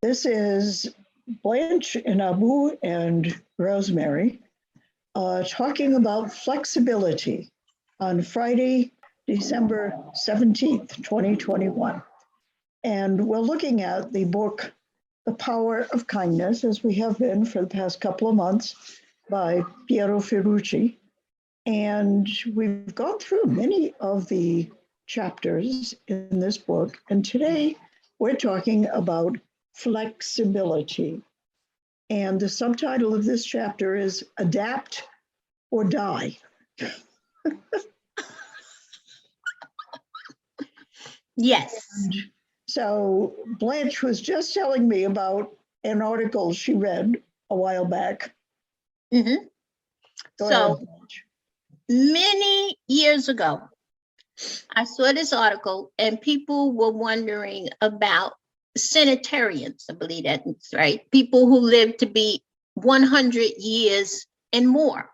This is Blanche and Abu and Rosemary talking about flexibility on Friday, December 17th, 2021. And we're looking at the book, The Power of Kindness, as we have been for the past couple of months, by Piero Ferrucci. And we've gone through many of the chapters in this book. And today we're talking about flexibility. And the subtitle of this chapter is Adapt or Die. Yes. And so Blanche was just telling me about an article she read a while back. Mm-hmm. So ahead, Blanche. Many years ago, I saw this article and people were wondering about centenarians, I believe that's right, people who live to be 100 years and more.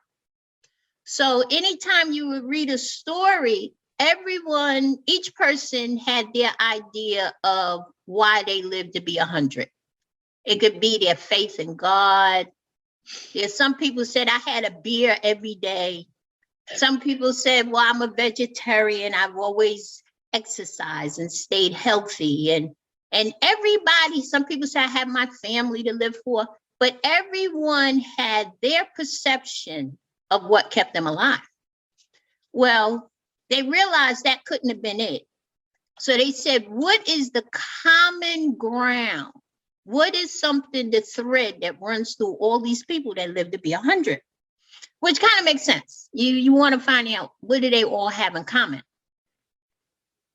So anytime you would read a story, each person had their idea of why they lived to be 100. It could be their faith in God. There's some people said, I had a beer every day. Some people said, well, I'm a vegetarian. I've always exercised and stayed healthy. And everybody, some people say I have my family to live for, but everyone had their perception of what kept them alive. Well, they realized that couldn't have been it. So they said, what is the common ground? What is something, the thread that runs through all these people that live to be 100? Which kind of makes sense. You want to find out, what do they all have in common?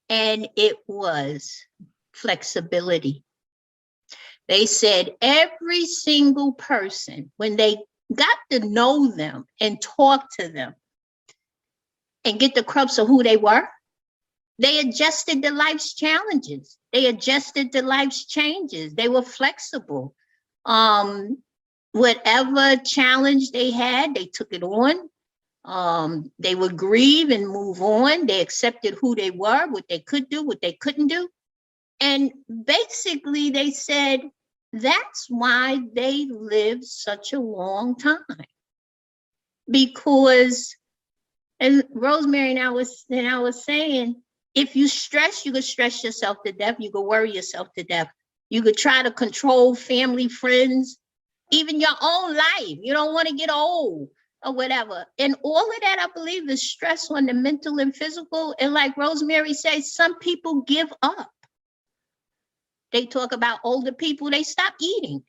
And it was flexibility. They said every single person, when they got to know them and talk to them and get the crux of who they were, they adjusted to life's challenges. They adjusted to life's changes. They were flexible. Whatever challenge they had, they took it on. They would grieve and move on. They accepted who they were, what they could do, what they couldn't do. And basically they said that's why they lived such a long time. Because, and Rosemary and I was saying, if you stress, you could stress yourself to death. You could worry yourself to death. You could try to control family, friends, even your own life. You don't want to get old or whatever. And all of that, I believe, is stress on the mental and physical. And like Rosemary says, some people give up. They talk about older people, they stop eating.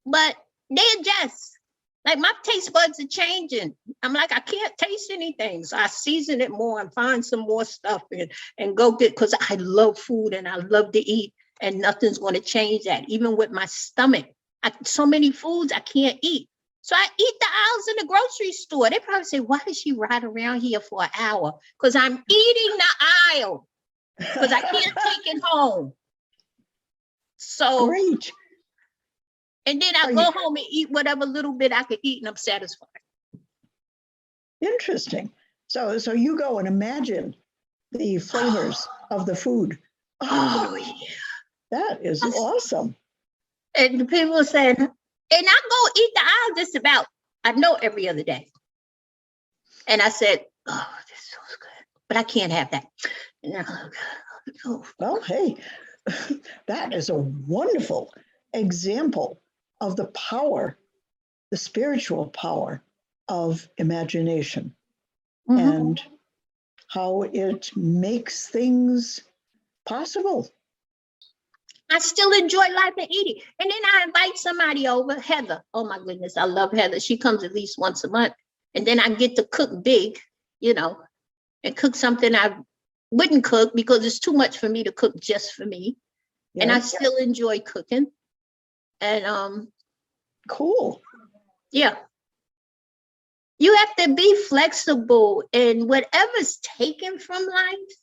But they adjust. Like my taste buds are changing. I'm like, I can't taste anything. So I season it more and find some more stuff and go get, because I love food and I love to eat. And nothing's going to change that. Even with my stomach, so many foods I can't eat. So I eat the aisles in the grocery store. They probably say, why does she ride around here for an hour? Because I'm eating the aisle. Because I can't take it home. So, great. And then I go home and eat whatever little bit I could eat and I'm satisfied. Interesting. So you go and imagine the flavors of the food. Oh, yeah. That is awesome. And the people said, and I go eat the aisle just about, I know, every other day. And I said, oh, this feels good, but I can't have that. Well, hey, that is a wonderful example of the power, the spiritual power of imagination, and how it makes things possible. I still enjoy life and eating. And then I invite somebody over, Heather. Oh my goodness, I love Heather. She comes at least once a month. And then I get to cook big, and cook something I wouldn't cook because it's too much for me to cook just for me. Yes. And I still enjoy cooking. And cool. Yeah. You have to be flexible in whatever's taken from life.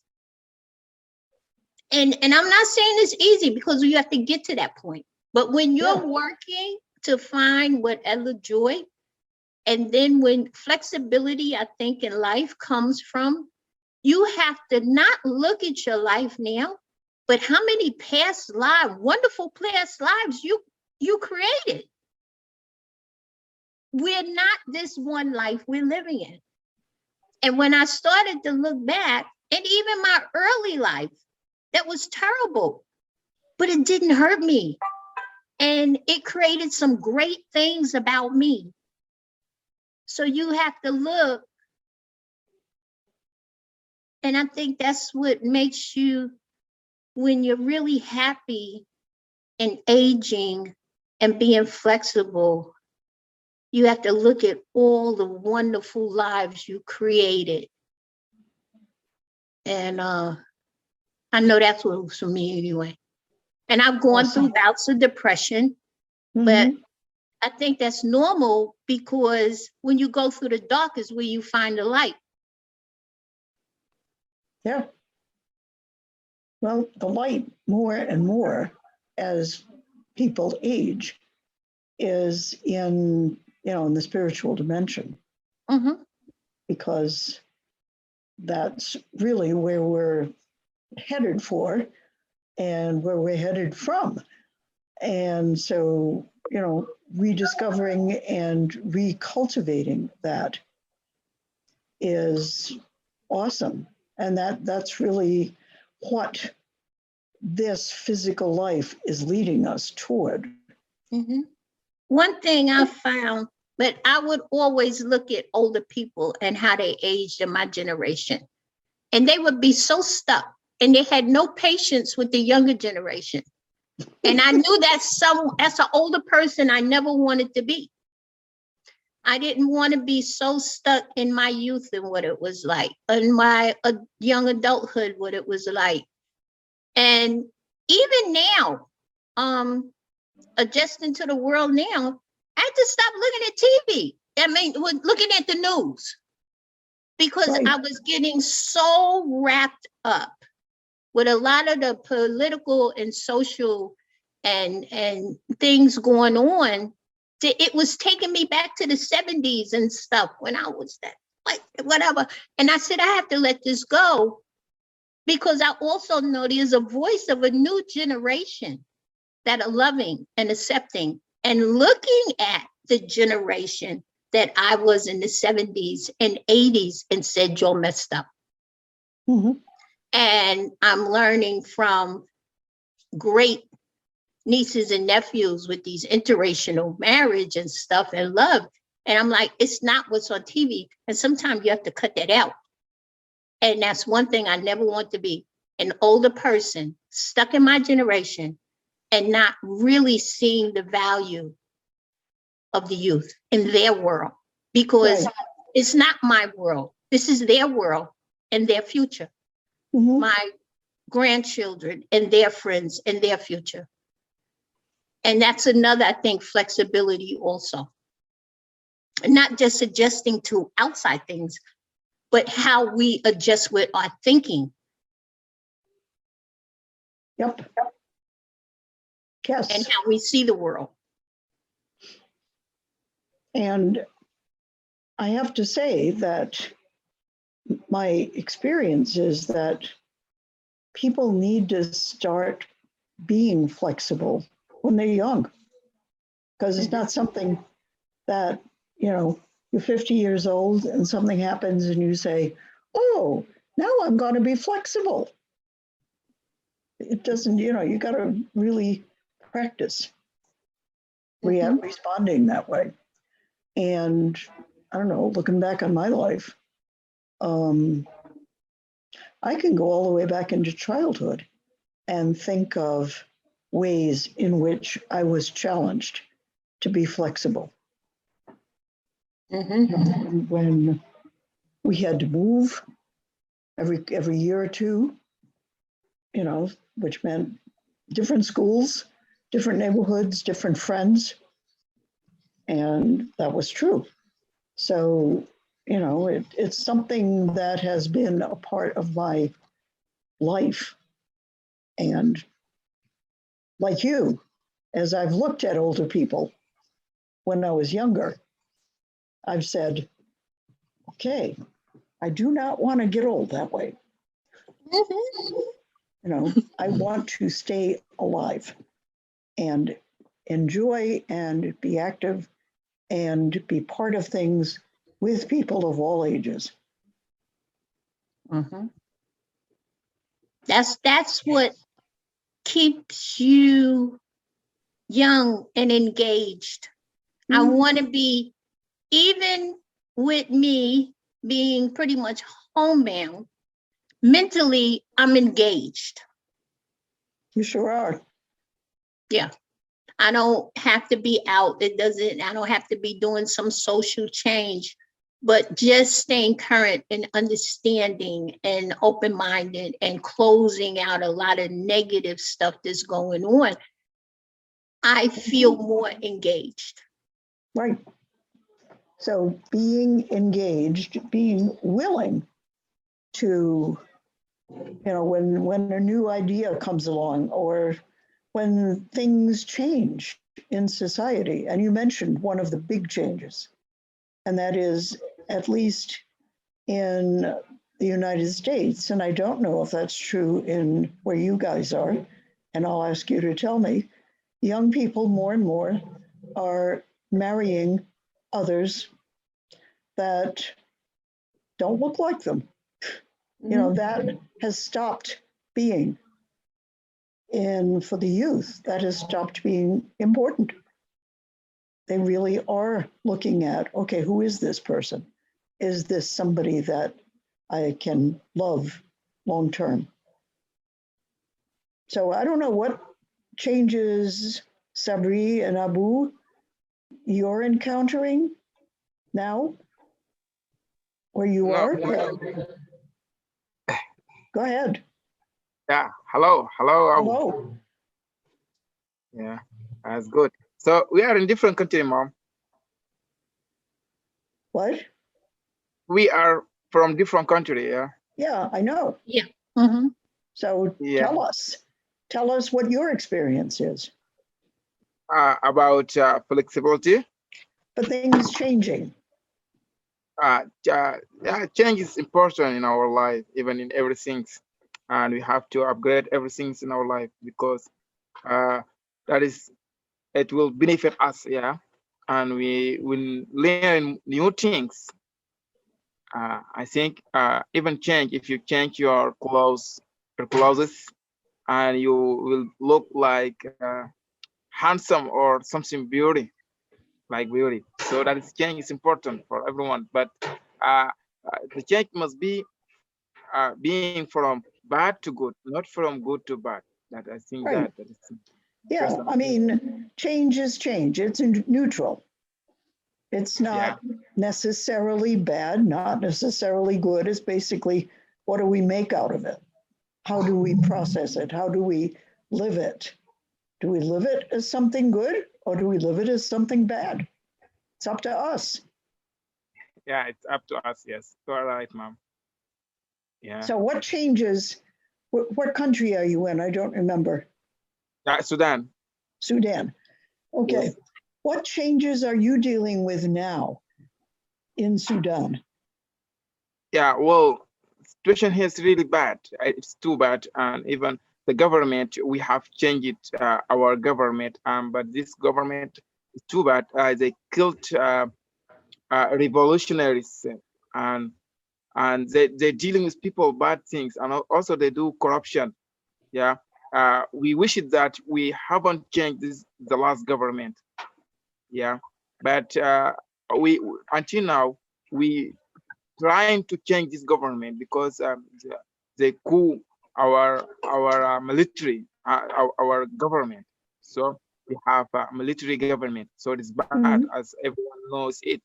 And I'm not saying it's easy because you have to get to that point. But when you're working to find whatever joy, and then when flexibility, I think, in life comes from, you have to not look at your life now, but how many past lives, wonderful past lives you created? We're not this one life we're living in. And when I started to look back, and even my early life, that was terrible, but it didn't hurt me. And it created some great things about me. So you have to look. And I think that's what makes you, when you're really happy and aging and being flexible, you have to look at all the wonderful lives you created. And I know that's what it was for me anyway. And I've gone through bouts of depression, but I think that's normal, because when you go through the dark is where you find the light. Yeah. Well, the light more and more as people age is in, in the spiritual dimension, because that's really where we're headed for and where we're headed from. And so, rediscovering and recultivating that is awesome. And that's really what this physical life is leading us toward. One thing I found, but I would always look at older people and how they aged in my generation. And they would be so stuck, and they had no patience with the younger generation. And I knew that's an older person I never wanted to be. I didn't want to be so stuck in my youth and what it was like, in my young adulthood, what it was like. And even now, adjusting to the world now, I had to stop looking at TV. I mean, looking at the news, because I was getting so wrapped up with a lot of the political and social and things going on, that it was taking me back to the 70s and stuff when I was that, like, whatever. And I said, I have to let this go, because I also know there's a voice of a new generation that are loving and accepting and looking at the generation that I was in the 70s and 80s and said, you're messed up. And I'm learning from great nieces and nephews with these interracial marriage and stuff and love. And I'm like, it's not what's on TV. And sometimes you have to cut that out. And that's one thing I never want to be, an older person stuck in my generation and not really seeing the value of the youth in their world, because it's not my world. This is their world and their future. My grandchildren and their friends and their future. And that's another, I think, flexibility also. Not just adjusting to outside things, but how we adjust with our thinking. Yep. Yes. And how we see the world. And I have to say that my experience is that people need to start being flexible when they're young, because it's not something that, you're 50 years old and something happens and you say, oh, now I'm going to be flexible. It doesn't, you got to really practice responding that way. And I don't know, looking back on my life, I can go all the way back into childhood and think of ways in which I was challenged to be flexible. When we had to move every year or two, which meant different schools, different neighborhoods, different friends. And that was true. So, it's something that has been a part of my life. And like you, as I've looked at older people when I was younger, I've said, okay, I do not want to get old that way. I want to stay alive and enjoy and be active and be part of things with people of all ages. Mhm. That's what keeps you young and engaged. I want to be, even with me being pretty much homebound, mentally, I'm engaged. You sure are. Yeah. I don't have to be out. I don't have to be doing some social change, but just staying current and understanding and open-minded and closing out a lot of negative stuff that's going on. I feel more engaged. Right. So being engaged, being willing to, when a new idea comes along or when things change in society, and you mentioned one of the big changes, and that is, at least in the United States, and I don't know if that's true in where you guys are, and I'll ask you to tell me, young people more and more are marrying others that don't look like them. That has stopped being, and for the youth, that has stopped being important. They really are looking at, okay, who is this person? Is this somebody that I can love long term? So I don't know what changes, Sabri and Abu, you're encountering now where you are. Go ahead. Yeah. Hello. Abu. Hello. Yeah, that's good. So we are in different country, Mom. What? We are from different country. Yeah. Yeah, I know. Yeah. Mm-hmm. So tell us what your experience is. About flexibility. But things changing. Change is important in our life, even in everything, and we have to upgrade everything in our life because it will benefit us. Yeah, and we will learn new things. I think even change, if you change your clothes, and you will look like handsome or something beauty, like beauty. So that is change is important for everyone. But the change must be being from bad to good, not from good to bad. That I think Right. that is. Yeah, I mean, change is change. It's neutral. It's not necessarily bad, not necessarily good. It's basically, what do we make out of it? How do we process it? How do we live it? Do we live it as something good or do we live it as something bad? It's up to us. Yeah, it's up to us. Yes, you are right, Mom. Yeah. So what changes? What country are you in? I don't remember. Sudan. Sudan. Okay. Yes. What changes are you dealing with now in Sudan? Yeah, well, situation here is really bad. It's too bad, and even the government, we have changed our government, but this government is too bad. They killed revolutionaries, and they're dealing with people bad things, and also they do corruption. Yeah, we wish it that we haven't changed the last government. Yeah, but we until now we trying to change this government because they coup our military, our government. So we have a military government. So it's bad, as everyone knows it.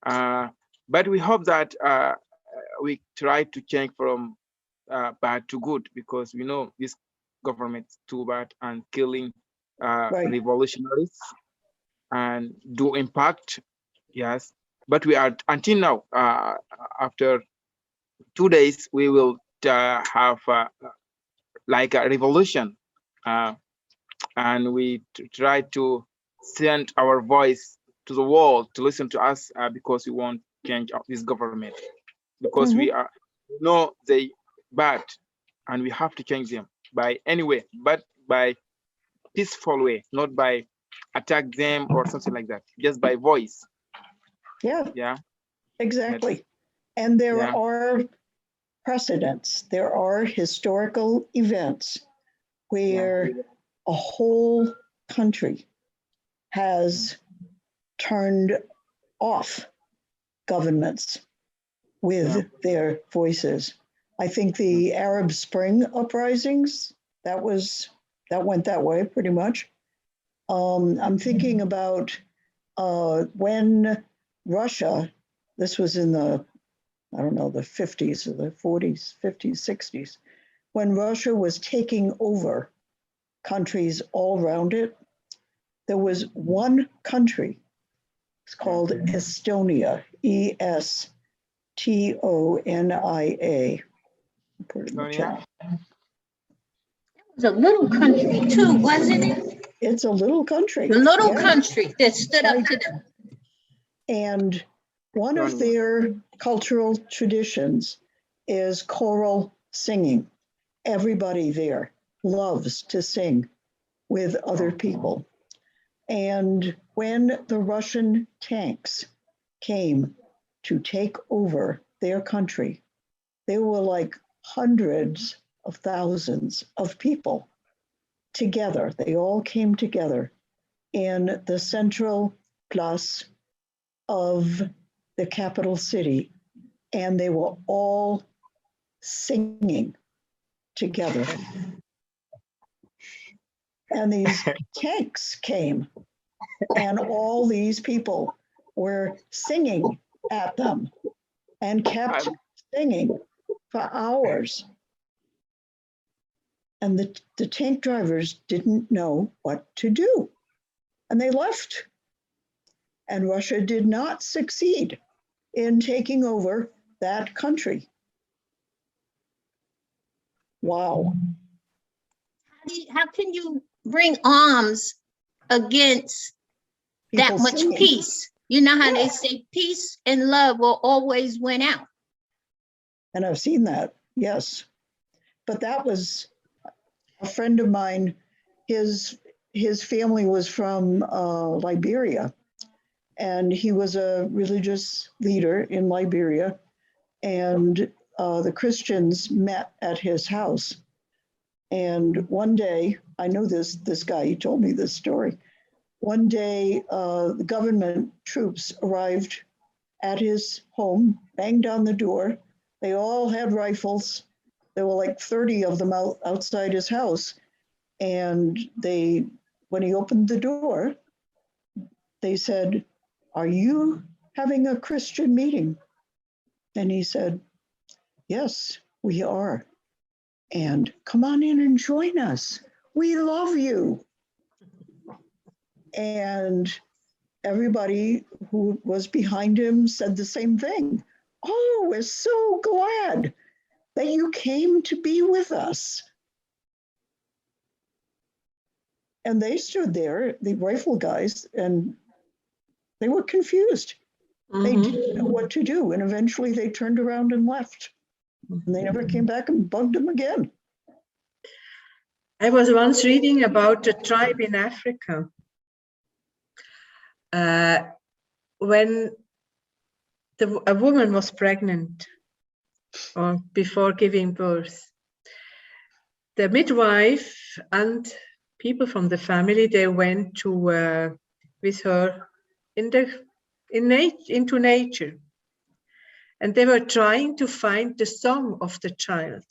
But we hope that we try to change from bad to good, because we know this government is too bad and killing revolutionaries and do impact. Yes, but we are until now. After 2 days, we will have like a revolution, and we try to send our voice to the world to listen to us, because we want change of this government, because we are know they bad, and we have to change them by any way, but by peaceful way, not by attack them or something like that, just by voice. Yeah, exactly. And there are precedents, there are historical events where a whole country has turned off governments with their voices. I think the Arab Spring uprisings, that went that way pretty much. I'm thinking about when Russia, this was in the, I don't know, the 50s or the 40s, 50s, 60s, when Russia was taking over countries all around it, there was one country, it's called Estonia, Estonia. Put it in the chat. It was a little country too, wasn't it? It's a little country. A little country that stood up to them. And one of their cultural traditions is choral singing. Everybody there loves to sing with other people. And when the Russian tanks came to take over their country, there were like hundreds of thousands of people together. They all came together in the central place of the capital city, and they were all singing together. And these tanks came, and all these people were singing at them and kept singing for hours. And the tank drivers didn't know what to do, and they left. And Russia did not succeed in taking over that country. Wow. How can you bring arms against that much peace? You know how they say peace and love will always win out. And I've seen that, yes. But that was a friend of mine, his family was from Liberia, and he was a religious leader in Liberia, and the Christians met at his house. And one day, I know this guy, he told me this story. One day, the government troops arrived at his home, banged on the door. They all had rifles. There were like 30 of them outside his house. And when he opened the door, they said, "Are you having a Christian meeting?" And he said, "Yes, we are. And come on in and join us. We love you." And everybody who was behind him said the same thing. "Oh, we're so glad that you came to be with us." And they stood there, the rifle guys, and they were confused. They didn't know what to do. And eventually they turned around and left. And they never came back and bugged him again. I was once reading about a tribe in Africa. When a woman was pregnant or before giving birth, the midwife and people from the family, they went to with her into nature, and they were trying to find the song of the child,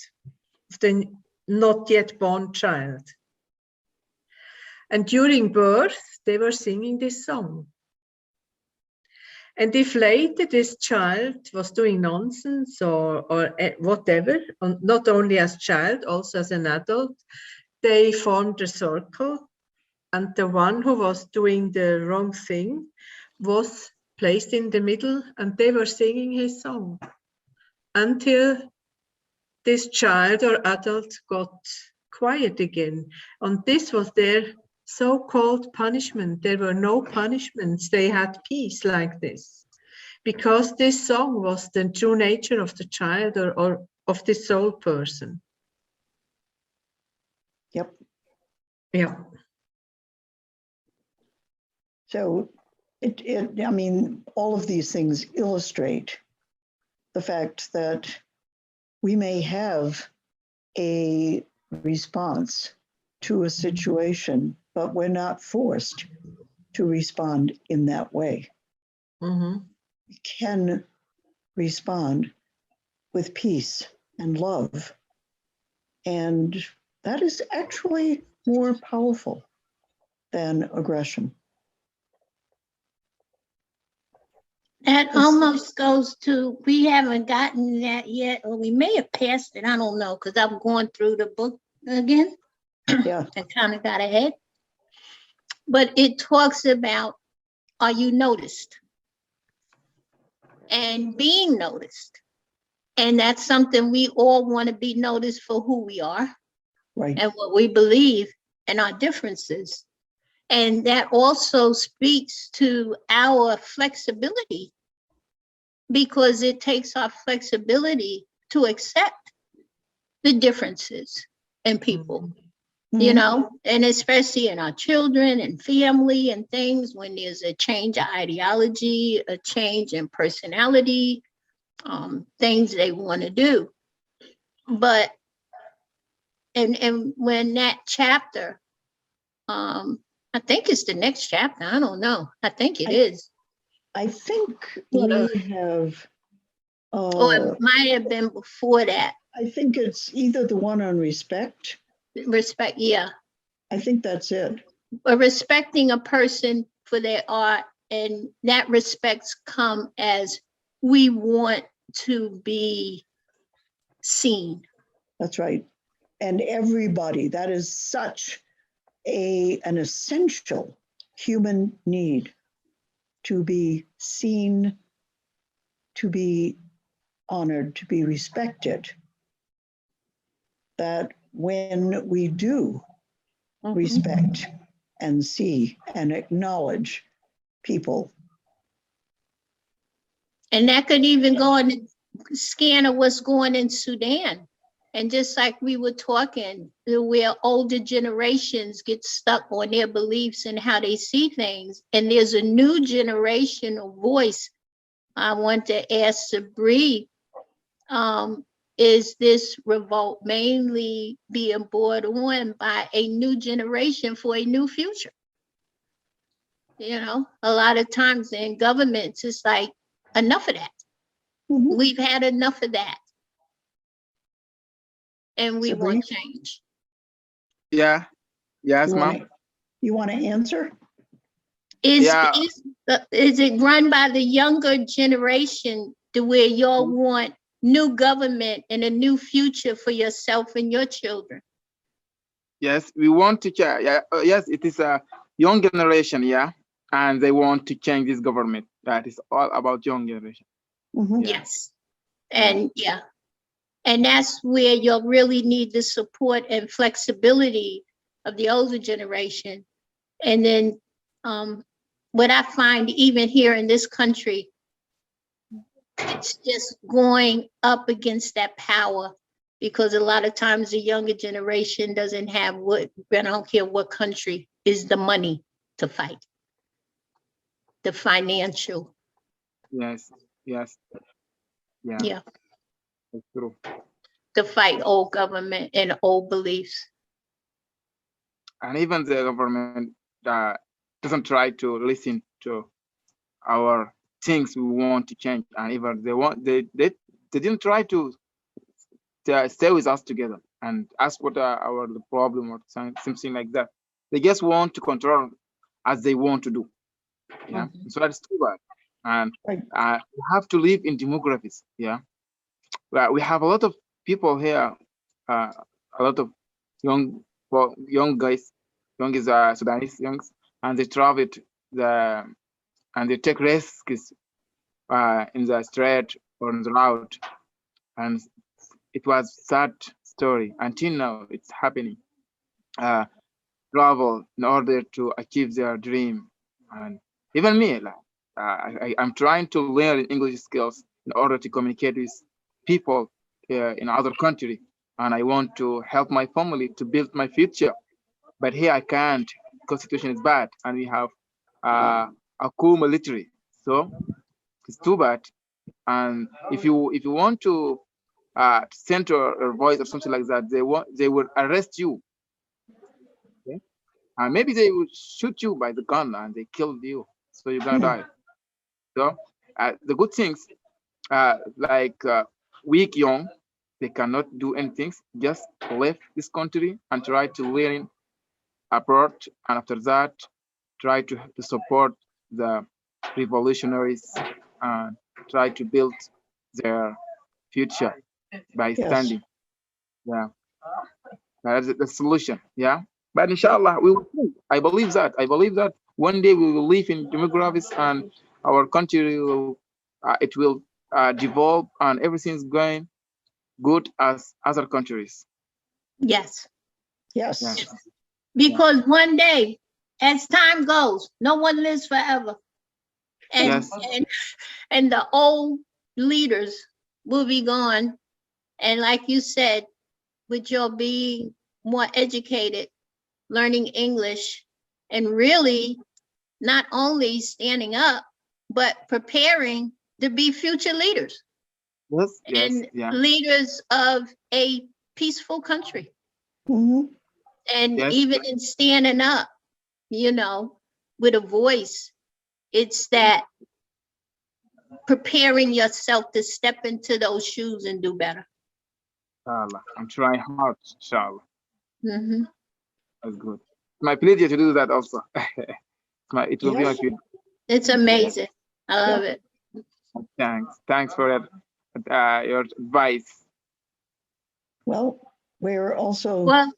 of the not yet born child. And during birth, they were singing this song. And if later this child was doing nonsense or whatever, not only as child, also as an adult, they formed a circle, and the one who was doing the wrong thing was placed in the middle, and they were singing his song until this child or adult got quiet again. And this was their so-called punishment. There were no punishments. They had peace like this, because this song was the true nature of the child or of the soul person. Yep. Yeah. So I mean, all of these things illustrate the fact that we may have a response to a situation, but we're not forced to respond in that way. Mm-hmm. We can respond with peace and love. And that is actually more powerful than aggression. That almost goes to, we haven't gotten that yet, or we may have passed it. I don't know, because I'm going through the book again. Yeah. I kind of got ahead. But it talks about, are you noticed? And being noticed. And that's something we all want to be noticed for who we are, Right. and what we believe and our differences. And that also speaks to our flexibility, because it takes our flexibility to accept the differences in people, you know, and especially in our children and family and things, when there's a change of ideology, a change in personality, things they want to do. But, and when that chapter, I think it's the next chapter. I don't know. I think it is. I think Yeah. we have, Or it might have been before that. I think it's either the one on respect. Respect, yeah. I think that's it. But respecting a person for their art, and that respects come as we want to be seen. That's right. And everybody, that is such an essential human need, to be seen, to be honored, to be respected. That when we do respect and see and acknowledge people. And that could even go in the scan of what's going in Sudan. And just like we were talking, where older generations get stuck on their beliefs and how they see things, and there's a new generation of voice. I want to ask Sabri, is this revolt mainly being brought on by a new generation for a new future? You know, a lot of times in governments, it's like, enough of that. We've had enough of that. And we want change. Yeah. Yes, ma'am. You want to answer? Is it run by the younger generation to where y'all want new government and a new future for yourself and your children? Yes, we want to change. Yeah, yes, it is a young generation, yeah, and they want to change this government. That is all about young generation. Yes, and and that's where you'll really need the support and flexibility of the older generation. And then what I find even here in this country, it's just going up against that power, because a lot of times the younger generation doesn't have what, I don't care what country, is the money to fight, the financial. Yes. Yeah. That's true. To fight old government and old beliefs. And even the government doesn't try to listen to our things we want to change, and even they didn't try to stay with us together and ask what our the problem or something like that. They just want to control as they want to do. Yeah, so that's too bad. And we have to live in demographies. Yeah, we have a lot of people here, a lot of young guys, Sudanese youngs, and they travel and they take risks in the street or in the road, and it was sad story. Until now, it's happening. Travel in order to achieve their dream, and even me, like I'm trying to learn English skills in order to communicate with people in other country, and I want to help my family to build my future. But here I can't because situation is bad, and we have a coup military. So it's too bad. And if you want to send a voice or something like that, they will arrest you. Okay? And maybe they will shoot you by the gun and they killed you, so you're gonna die. So the good things, like weak young, they cannot do anything. Just leave this country and try to learn abroad, and after that, try to support the revolutionaries and try to build their future by standing. Yeah, that's the solution. Yeah, but inshallah, we will see. I believe that. I believe that one day we will live in demographics and our country will, it will develop and everything's going good as other countries. Yes. Yes. Yeah. Because one day, as time goes, no one lives forever. And, Yes. and the old leaders will be gone. And like you said, with your being more educated, learning English, and really not only standing up, but preparing to be future leaders Yes. Yes. and Yeah. leaders of a peaceful country. Mhm. And Yes. even in standing up, you know, with a voice, it's that preparing yourself to step into those shoes and do better. Inshallah. I'm trying hard, inshallah. Mm-hmm. That's good. My pleasure to do that also. It will be my Yes. pleasure. It's amazing. I love it. Thanks for that, your advice. Well, we're also Well,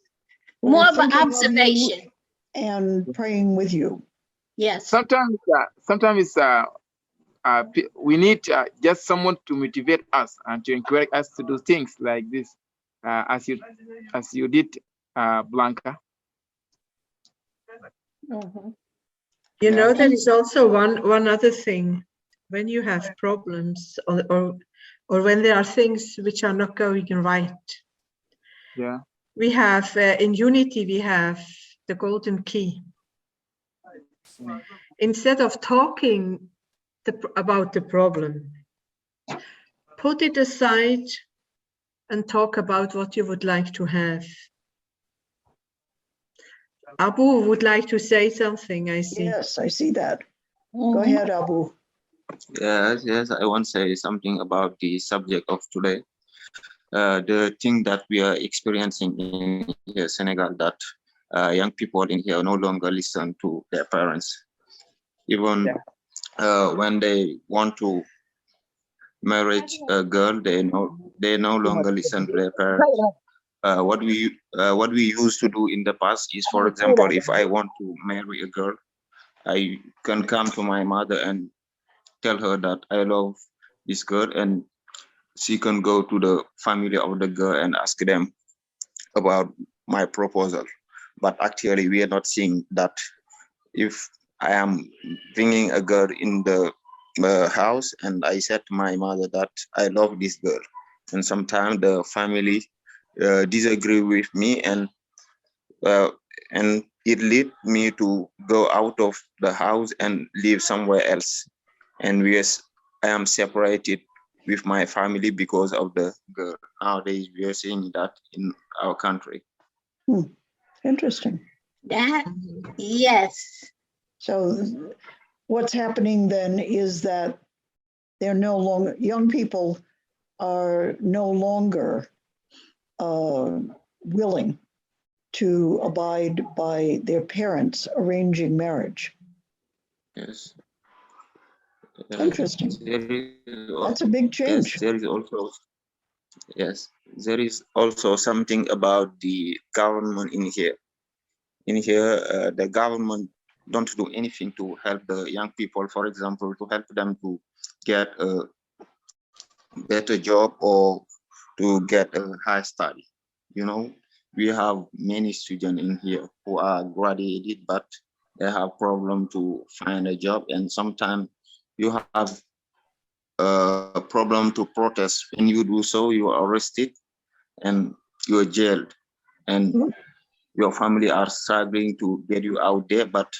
we're more of an thinking of you observation. and praying with you. Yes. Sometimes we need just someone to motivate us and to encourage us to do things like this, as you did, Blanca. Mhm. You Yeah. know, there is also one other thing. When you have problems or when there are things which are not going right, Yeah. we have in unity we have the golden key. Instead of talking about the problem, put it aside and talk about what you would like to have. Abu would like to say something, I see. Yes, I see that. Mhm. Go ahead, Abu. Yes, I want to say something about the subject of today. The thing that we are experiencing in here, Senegal, that young people in here no longer listen to their parents. Even when they want to marry a girl, they no longer listen to their parents. What we used to do in the past is, for example, if I want to marry a girl, I can come to my mother and tell her that I love this girl, and she can go to the family of the girl and ask them about my proposal. But actually, we are not seeing that. If I am bringing a girl in the house and I said to my mother that I love this girl, and sometimes the family disagree with me, and it led me to go out of the house and live somewhere else. And I am separated with my family because of the girl. Nowadays, we are seeing that in our country. Interesting. That, yes. So what's happening then is that they're no longer, young people are no longer willing to abide by their parents arranging marriage. Yes. Interesting. That's a big change. Yes, there is also something about the government in here. In here, the government don't do anything to help the young people, for example, to help them to get a better job or to get a high study. You know, we have many students in here who are graduated, but they have problem to find a job, and sometimes you have a problem to protest. When you do so, you are arrested, and you're jailed, and your family are struggling to get you out there, but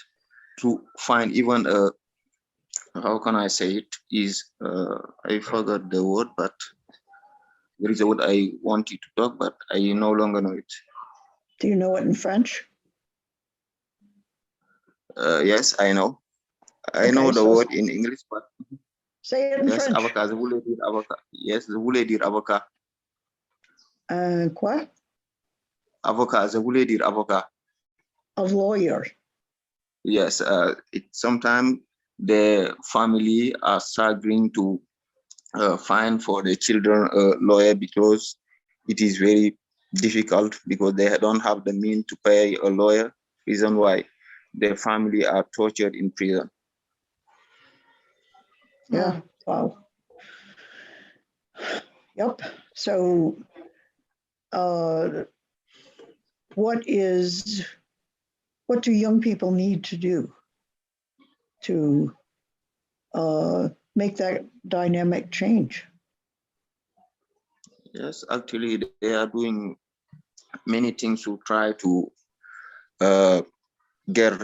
to find even a, how can I say it, is I forgot the word, but there is a word I wanted to talk, but I no longer know it. Do you know it in French? Yes, I know. I Okay, know the so word in English, but say it in yes, French. avocat, je voulais dire avocat. Yes, je voulais dire avocat. Quoi? Avocat, je voulais dire avocat. A lawyer. Yes, sometimes the family are struggling to find for the children a lawyer because it is very difficult because they don't have the means to pay a lawyer. Reason why their family are tortured in prison. Yeah. Wow. Yep. So, what do young people need to do to make that dynamic change? Yes, actually, they are doing many things to try to get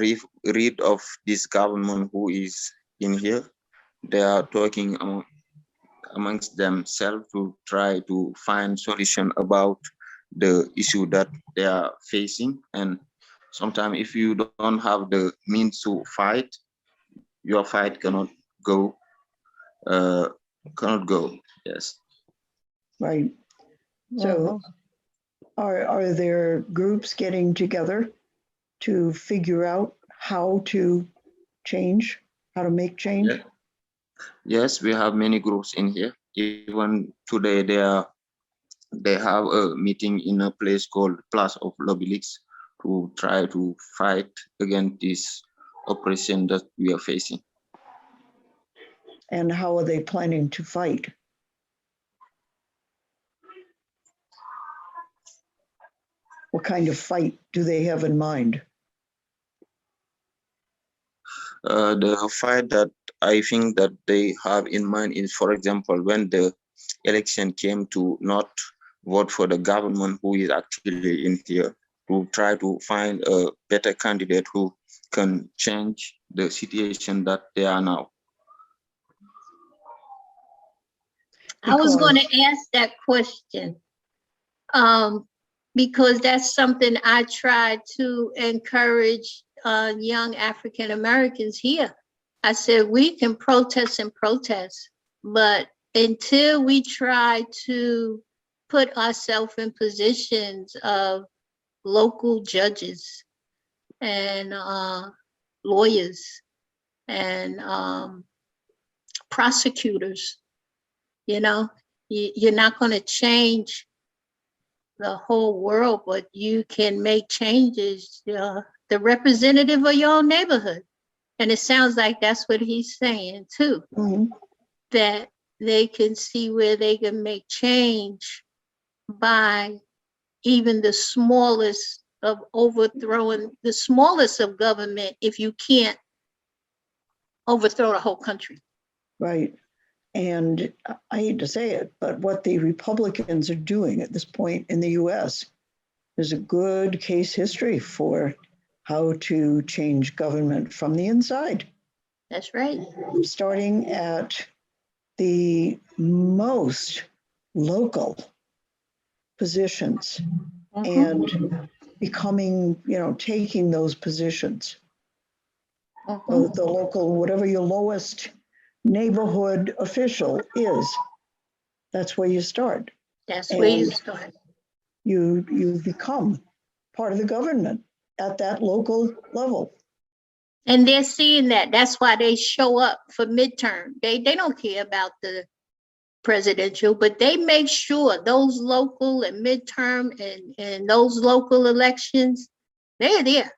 rid of this government who is in here. They are talking amongst themselves to try to find solution about the issue that they are facing. And sometimes if you don't have the means to fight, your fight cannot go. Yes. Right. So, are there groups getting together to figure out how to change, how to make change? Yeah. Yes, we have many groups in here. Even today, they have a meeting in a place called Place of Lobilix to try to fight against this oppression that we are facing. And how are they planning to fight? What kind of fight do they have in mind? The fight that I think that they have in mind is, for example, when the election came to not vote for the government who is actually in here, to try to find a better candidate who can change the situation that they are now. I was going to ask that question because that's something I try to encourage young African Americans here. I said, we can protest and protest, but until we try to put ourselves in positions of local judges and lawyers and prosecutors, you know, you're not going to change the whole world, but you can make changes, the representative of your own neighborhood. And it sounds like that's what he's saying too, that they can see where they can make change by even the smallest of overthrowing the smallest of government if you can't overthrow the whole country. Right. And I hate to say it, but what the Republicans are doing at this point in the US is a good case history for how to change government from the inside. That's right. Starting at the most local positions and becoming, taking those positions. The local, whatever your lowest neighborhood official is, that's where you start. That's where you start. You become part of the government at that local level. And they're seeing that. That's why they show up for midterm. They don't care about the presidential, but they make sure those local and midterm and those local elections, they're there.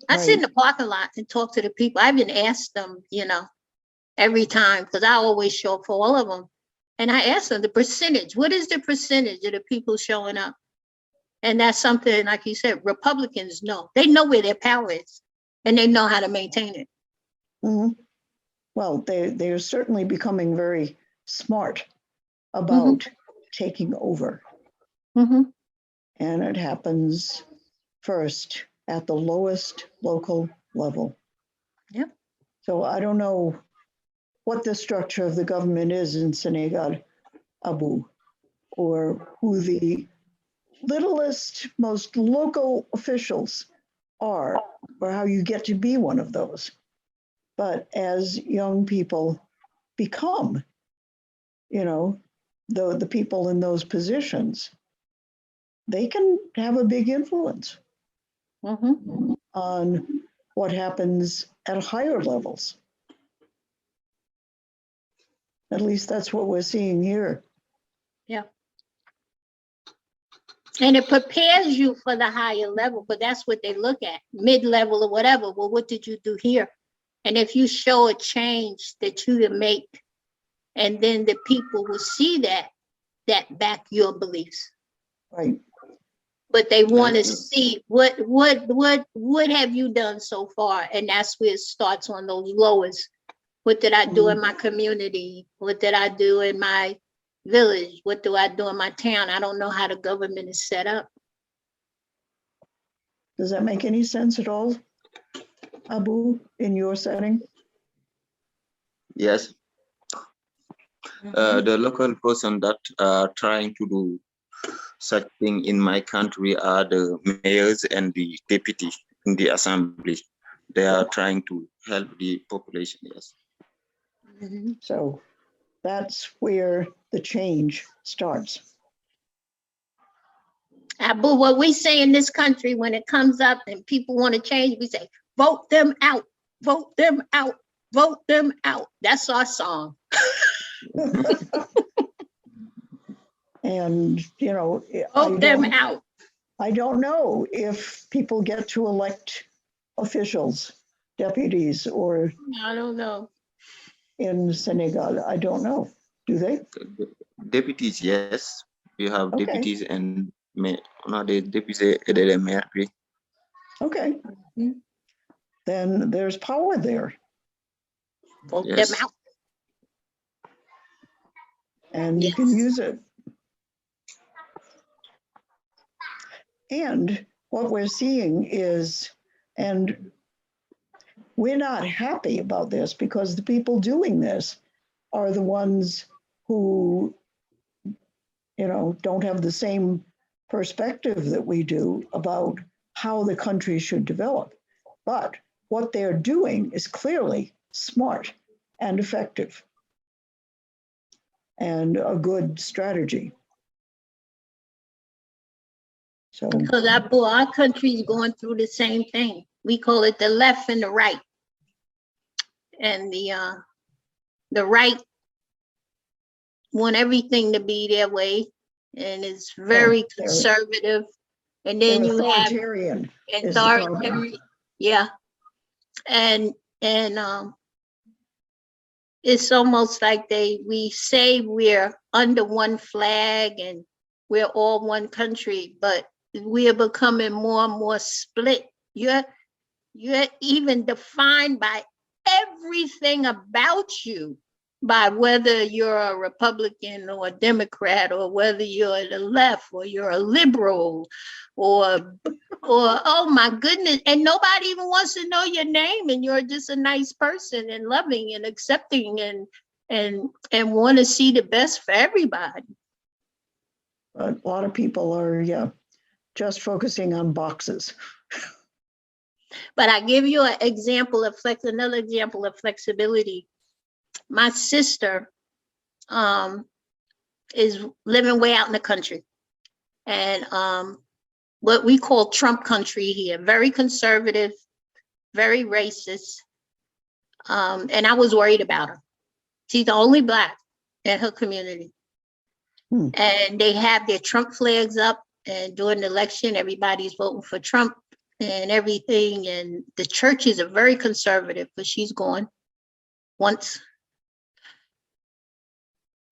I sit in the parking lot and talk to the people. I've been asked them, every time, because I always show up for all of them. And I ask them the percentage. What is the percentage of the people showing up? And that's something, like you said, Republicans know. They know where their power is, and they know how to maintain it. Well, they're certainly becoming very smart about taking over. And it happens first at the lowest local level. Yep. So I don't know what the structure of the government is in Senegal, Abu, or who the littlest, most local officials are, or how you get to be one of those. But as young people become, the people in those positions, they can have a big influence on what happens at higher levels. At least that's what we're seeing here. Yeah. And it prepares you for the higher level, but that's what they look at, mid-level or whatever. Well, what did you do here? And if you show a change that you can make, and then the people will see that back your beliefs. Right. But they want to see what have you done so far? And that's where it starts on those lowest. What did I do in my community? What did I do in my village? What do I do in my town? I don't know how the government is set up. Does that make any sense at all, Abu, in your setting? Yes. The local person that are trying to do such thing in my country are the mayors and the deputy in the assembly. They are trying to help the population, yes. So that's where the change starts. But what we say in this country, when it comes up and people want to change, we say, vote them out, vote them out, vote them out. That's our song. And, vote them out. I don't know if people get to elect officials, deputies, or I don't know. in Senegal. I don't know. Do they? Deputies, yes. We have Okay. deputies and the deputies and the mayor. Okay. Then there's power there. Vote Yes. them out. And you can use it. And what we're seeing is, and we're not happy about this because the people doing this are the ones who, don't have the same perspective that we do about how the country should develop. But what they're doing is clearly smart and effective and a good strategy. So, Because our country is going through the same thing. We call it the left and the right. And the right want everything to be their way, and it's very conservative. And then you have authoritarian. Yeah. And it's almost like we say we're under one flag and we're all one country, but we are becoming more and more split. You're even defined by everything about you, by whether you're a Republican or a Democrat, or whether you're the left or you're a liberal, or oh my goodness, and nobody even wants to know your name, and you're just a nice person and loving and accepting and want to see the best for everybody. A lot of people are, just focusing on boxes. But I give you another example of flexibility. My sister is living way out in the country, and what we call Trump country here, very conservative, very racist. And I was worried about her. She's the only Black in her community. And they have their Trump flags up, and during the election, everybody's voting for Trump and everything. And the churches are very conservative, but she's gone once.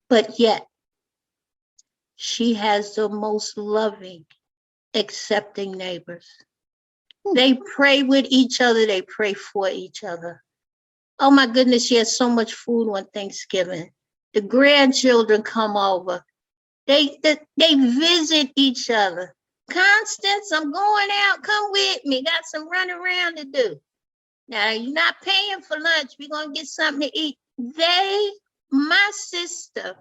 But yet, she has the most loving, accepting neighbors. They pray with each other. They pray for each other. Oh my goodness, she has so much food on Thanksgiving. The grandchildren come over. They visit each other. Constance, I'm going out. Come with me. Got some running around to do. Now, you're not paying for lunch. We're going to get something to eat. My sister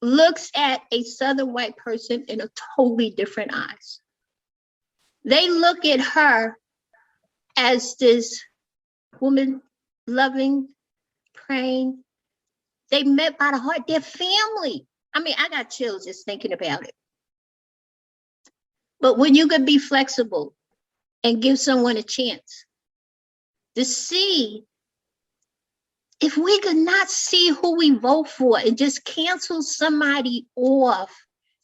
looks at a Southern white person in a totally different eyes. They look at her as this woman, loving, praying. They met by the heart. They're family. I mean, I got chills just thinking about it. But when you could be flexible and give someone a chance to see, if we could not see who we vote for and just cancel somebody off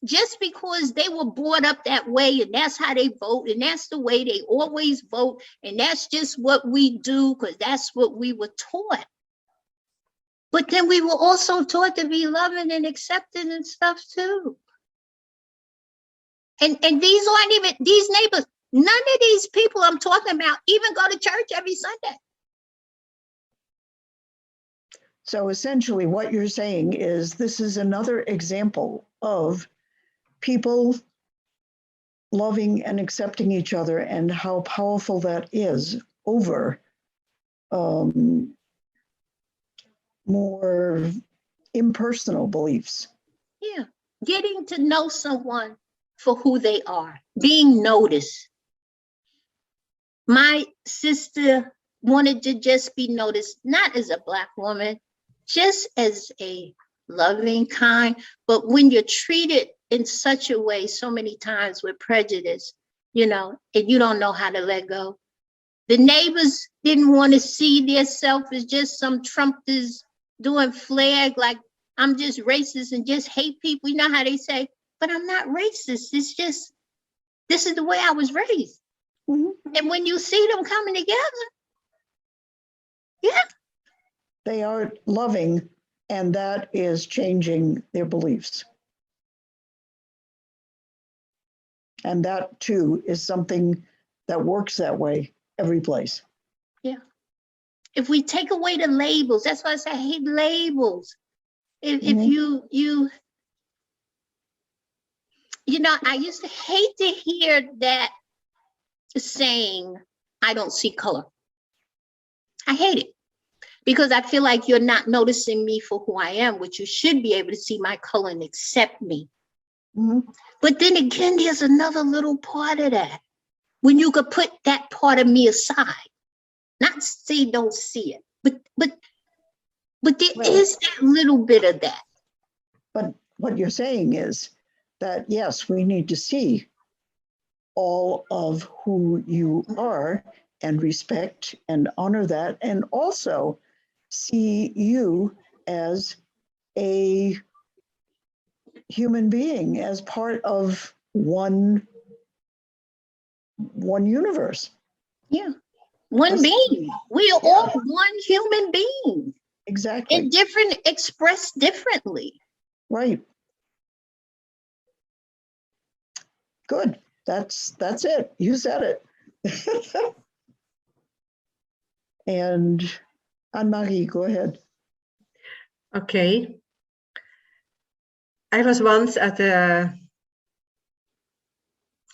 just because they were brought up that way and that's how they vote and that's the way they always vote and that's just what we do because that's what we were taught. But then we were also taught to be loving and accepting and stuff too. And these aren't even, these neighbors, none of these people I'm talking about even go to church every Sunday. So essentially what you're saying is this is another example of people loving and accepting each other and how powerful that is over more impersonal beliefs. Yeah, getting to know someone for who they are, being noticed. My sister wanted to just be noticed, not as a Black woman, just as a loving, kind, but when you're treated in such a way so many times with prejudice, you know, and you don't know how to let go. The neighbors didn't want to see themselves as just some Trumpers doing flag like I'm just racist and just hate people. You know how they say, but I'm not racist. It's just, this is the way I was raised. Mm-hmm. And when you see them coming together, yeah. They are loving, and that is changing their beliefs. And that too is something that works that way every place. Yeah. If we take away the labels, that's why I say I hate labels. If you know, I used to hate to hear that saying, I don't see color. I hate it because I feel like you're not noticing me for who I am, which you should be able to see my color and accept me. Mm-hmm. But then again, there's another little part of that. When you could put that part of me aside, not say don't see it, but there is that little bit of that. But what you're saying is that, yes, we need to see all of who you are and respect and honor that, and also see you as a human being, as part of one universe. Yeah, one being. We are all one human being. Exactly. And different, expressed differently. Right. Good. That's it. You said it. And Anne-Marie, go ahead. Okay. I was once at a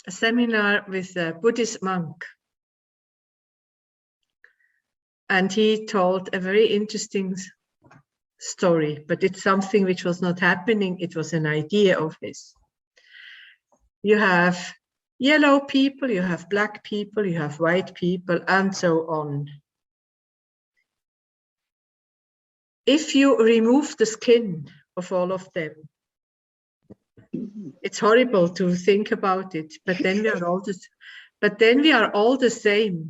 seminar with a Buddhist monk. And he told a very interesting story, but it's something which was not happening. It was an idea of his. You have yellow people, you have black people, you have white people, and so on. If you remove the skin of all of them, it's horrible to think about it, but then we are all the same.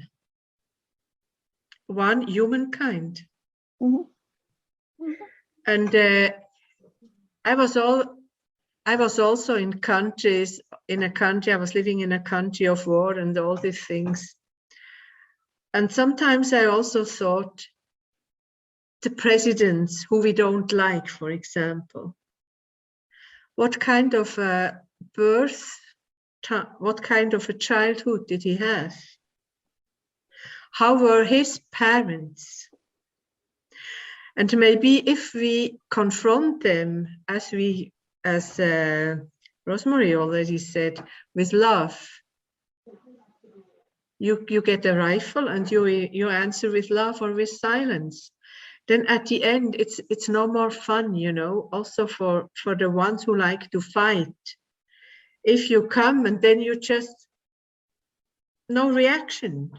One humankind. Mm-hmm. And I was also in a country, I was living in a country of war and all these things. And sometimes I also thought the presidents who we don't like, for example, what kind of a what kind of a childhood did he have? How were his parents? And maybe if we confront them as Rosemary already said, with love. You get a rifle and you answer with love or with silence. Then at the end, it's no more fun, you know, also for the ones who like to fight. If you come and then you just, no reaction.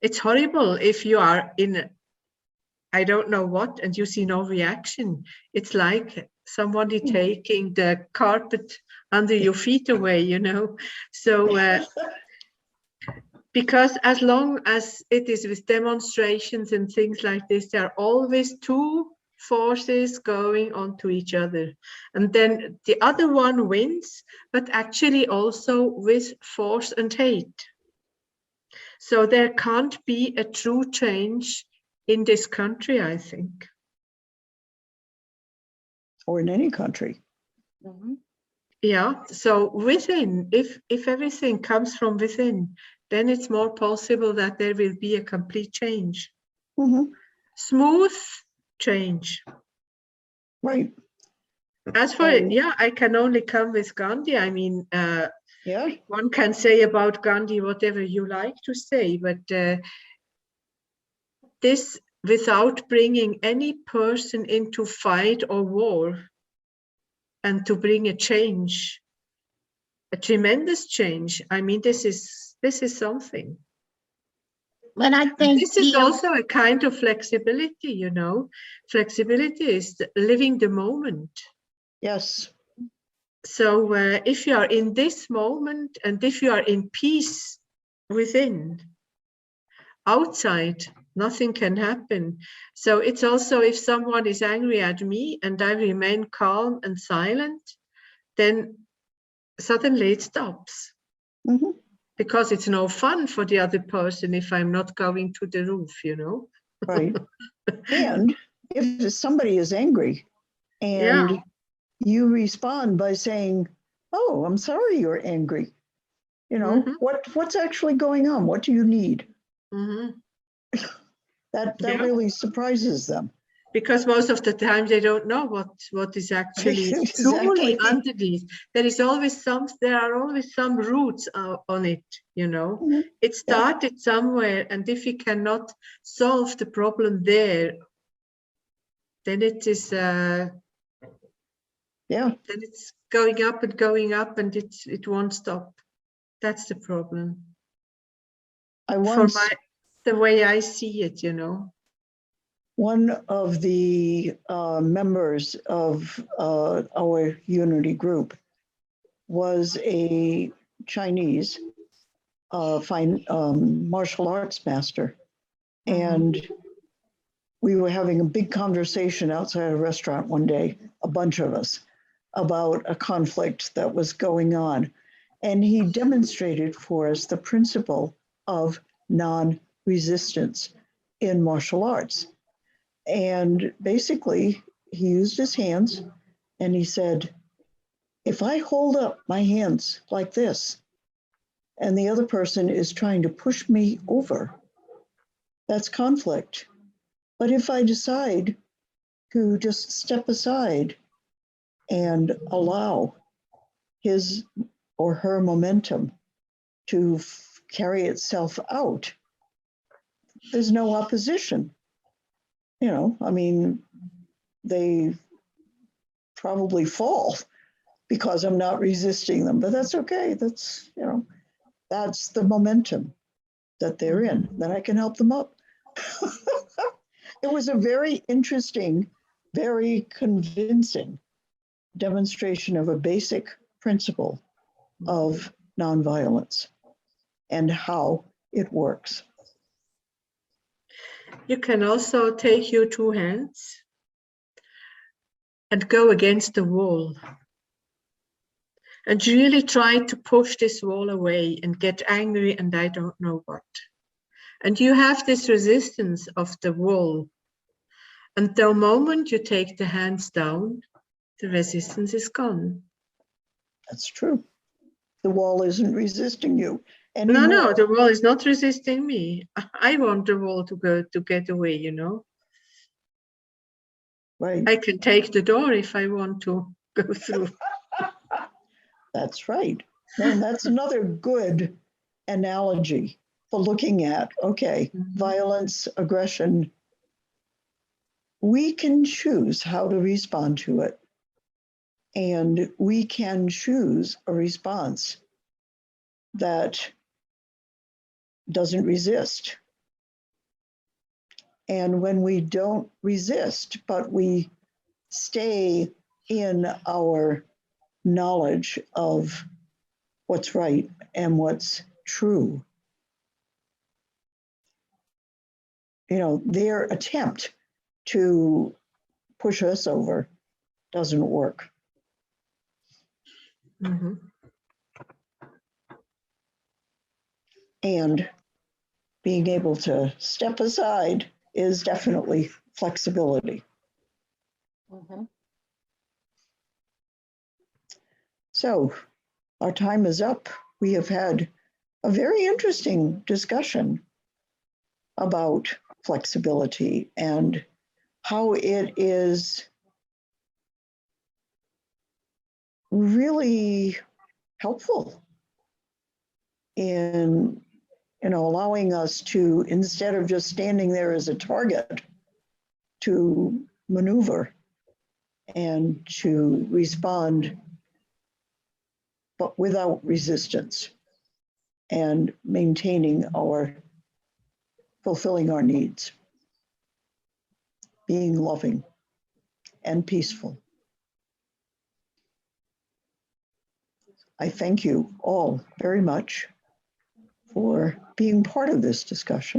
It's horrible if you are in, I don't know what, and you see no reaction. It's like somebody taking the carpet under your feet away, you know. So, because as long as it is with demonstrations and things like this, there are always two forces going onto each other. And then the other one wins, but actually also with force and hate. So there can't be a true change in this country, I think. Or in any country. Mm-hmm. Yeah, so within, if everything comes from within, then it's more possible that there will be a complete change. Mm-hmm. Smooth change. Right. As for, yeah, I can only come with Gandhi. I mean, yeah, one can say about Gandhi whatever you like to say, but this without bringing any person into fight or war and to bring a change, a tremendous change. I mean, this is something. But I think this is also a kind of flexibility, you know. Flexibility is living the moment. Yes. So if you are in this moment and if you are in peace within, outside, nothing can happen. So it's also if someone is angry at me and I remain calm and silent, then suddenly it stops. Mm-hmm. Because it's no fun for the other person if I'm not going to the roof, you know. Right. And if somebody is angry and you respond by saying, oh, I'm sorry you're angry. You know, what's actually going on? What do you need? That really surprises them. Because most of the time they don't know what is actually truly underneath. There are always some roots on it, you know. Mm-hmm. It started somewhere, and if you cannot solve the problem there, then it is then it's going up and it won't stop. That's the problem. The way I see it, you know. One of the members of our unity group was a Chinese fine martial arts master. And we were having a big conversation outside a restaurant one day, a bunch of us, about a conflict that was going on. And he demonstrated for us the principle of non-resistance in martial arts. And basically, he used his hands and he said, if I hold up my hands like this, and the other person is trying to push me over, that's conflict. But if I decide to just step aside and allow his or her momentum to carry itself out, there's no opposition. You know, I mean, they probably fall because I'm not resisting them, but that's okay. That's, you know, that's the momentum that they're in. Then I can help them up. It was a very interesting, very convincing demonstration of a basic principle of nonviolence and how it works. You can also take your two hands and go against the wall and really try to push this wall away and get angry and I don't know what. And you have this resistance of the wall. And the moment you take the hands down, the resistance is gone. That's true. The wall isn't resisting you anymore. No, the wall is not resisting me. I want the wall to get away, you know. Right. I can take the door if I want to go through. That's right. And that's another good analogy for looking at, okay, violence, aggression. We can choose how to respond to it. And we can choose a response that doesn't resist. And when we don't resist, but we stay in our knowledge of what's right and what's true, you know, their attempt to push us over doesn't work. And being able to step aside is definitely flexibility. So our time is up. We have had a very interesting discussion about flexibility and how it is really helpful in, you know, allowing us to, instead of just standing there as a target, to maneuver and to respond, but without resistance, and maintaining our, fulfilling our needs, being loving and peaceful. I thank you all very much for being part of this discussion.